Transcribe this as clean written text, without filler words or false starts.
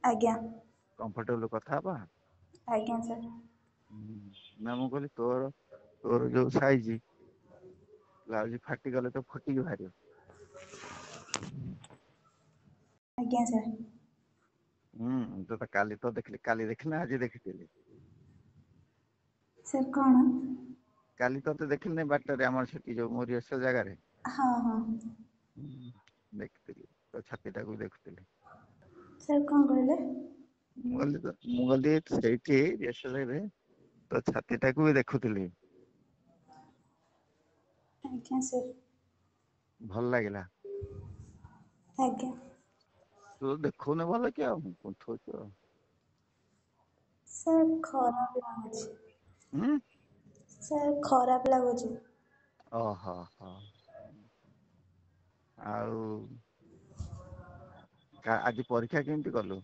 ଆଜ୍ଞା କମ୍ଫର୍ଟେବଲ କଥା ହବା। ଆଜ୍ଞା ସାର୍। ନା ମୁଁ କହିଲି ତୋର ଯୋଉ ସାଇଜ ବ୍ଲାଉଜ ଫାଟିଗଲେ ତ ଫୁଟିକି ବାହାରିବ। ଆଜ୍ଞା ସାର୍। କାଲି ତ ଦେଖିଲି, କାଲି ଦେଖିଲି ନା ଆଜି ଦେଖିଥିଲି? ସାର୍ କଣ? କାଲି ତତେ ଦେଖିଲିନି ବାଟରେ ଆମର ସେଠି ଯୋଉ ମରିଅସ ଜାଗାରେ। ହଁ ହଁ। ଦେଖିଥିଲି ତୋ ଛାତି ଟାକୁ ଦେଖୁଥିଲି। ସାର୍ କଣ କହିଲେ? ମୁଁ କହିଲି ସେଇଠି ତୋ ଛାତି ଟାକୁ ବି ଦେଖୁଥିଲି। ଆଜ୍ଞା ସାର୍। ଭଲ ଲାଗିଲା। ଆଜ୍ଞା। ତୁ ଦେଖଉନି ଭଲ କି ଆଉ କୁନ୍ଥଉଛୁ ଆଉ। ସାର୍ ଖରାପ ଲାଗୁଛି। ହୁଁ। ସାର୍ ଖରାପ ଲାଗୁଛି। ଓହୋ ହୋ। ଆଉ ଆଜି ପରୀକ୍ଷା କେମିତି କଲୁ?